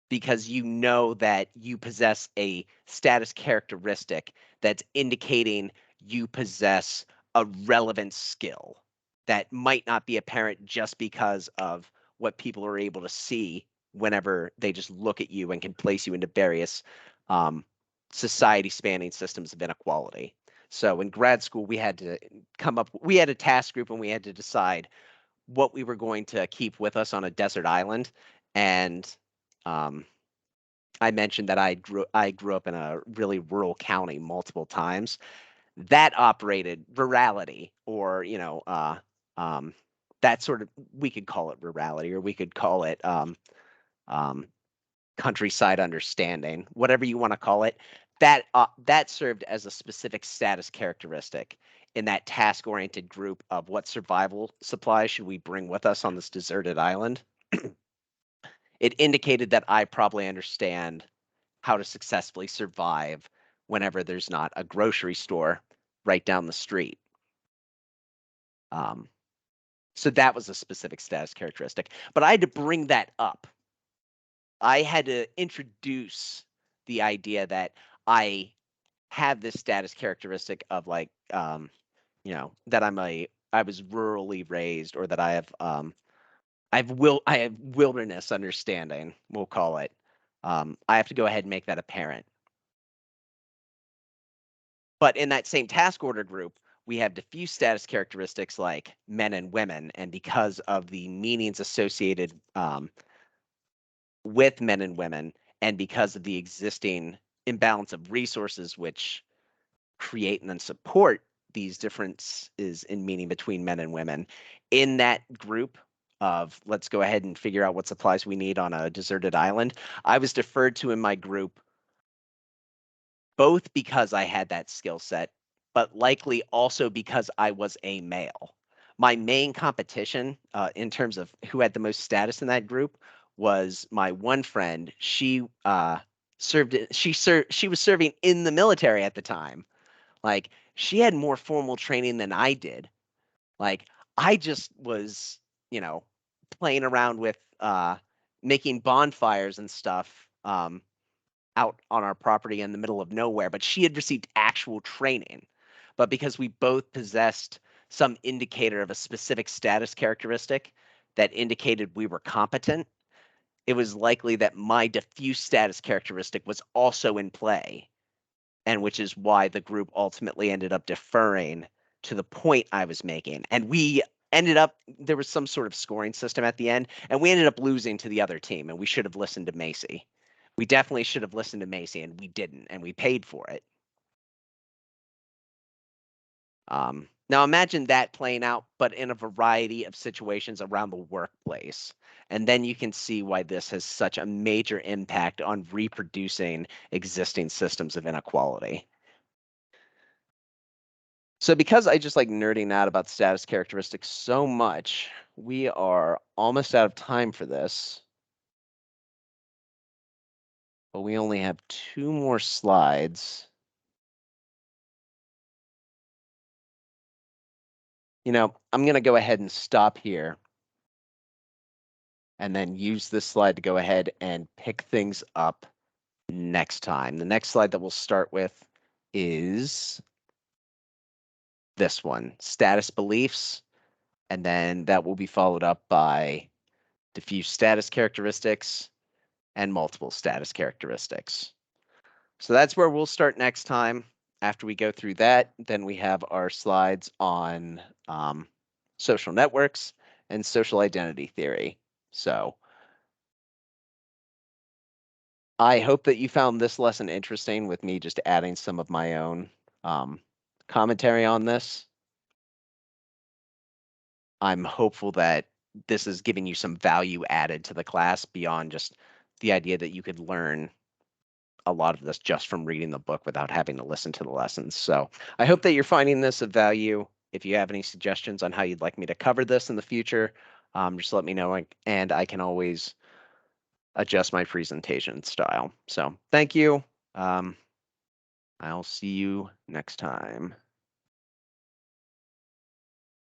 because you know that you possess a status characteristic that's indicating you possess a relevant skill that might not be apparent just because of what people are able to see whenever they just look at you and can place you into various society-spanning systems of inequality. So in grad school, we had to we had a task group and we had to decide what we were going to keep with us on a desert island. And I mentioned that I grew up in a really rural county multiple times. That operated rurality, or that sort of, we could call it rurality, or we could call it um, countryside understanding, whatever you want to call it. That served as a specific status characteristic in that task-oriented group of what survival supplies should we bring with us on this deserted island. It indicated that I probably understand how to successfully survive whenever there's not a grocery store right down the street. So that was a specific status characteristic, but I had to bring that up. I had to introduce the idea that I have this status characteristic of like, that I was rurally raised, or that I have wilderness understanding, we'll call it. I have to go ahead and make that apparent. But in that same task order group, we have diffuse status characteristics like men and women, and because of the meanings associated with men and women, and because of the existing imbalance of resources which create and then support these differences in meaning between men and women, in that group of let's go ahead and figure out what supplies we need on a deserted island, I was deferred to in my group both because I had that skill set, but likely also because I was a male. My main competition in terms of who had the most status in that group was my one friend. She she was serving in the military at the time. Like, she had more formal training than I did. Like, I just was, playing around with making bonfires and stuff out on our property in the middle of nowhere, but she had received actual training. But because we both possessed some indicator of a specific status characteristic that indicated we were competent, it was likely that my diffuse status characteristic was also in play, and which is why the group ultimately ended up deferring to the point I was making. And there was some sort of scoring system at the end, and we ended up losing to the other team, and we should have listened to Macy. We definitely should have listened to Macy, and we didn't, and we paid for it. Now imagine that playing out, but in a variety of situations around the workplace. And then you can see why this has such a major impact on reproducing existing systems of inequality. So because I just like nerding out about status characteristics so much, we are almost out of time for this. But we only have 2 more slides. I'm going to go ahead and stop here and then use this slide to go ahead and pick things up next time. The next slide that we'll start with is this one, status beliefs, and then that will be followed up by diffuse status characteristics and multiple status characteristics. So that's where we'll start next time. After we go through that, then we have our slides on social networks and social identity theory. So I hope that you found this lesson interesting, with me just adding some of my own commentary on this. I'm hopeful that this is giving you some value added to the class beyond just the idea that you could learn a lot of this just from reading the book without having to listen to the lessons. So I hope that you're finding this of value. If you have any suggestions on how you'd like me to cover this in the future, just let me know, and I can always adjust my presentation style. So thank you. I'll see you next time.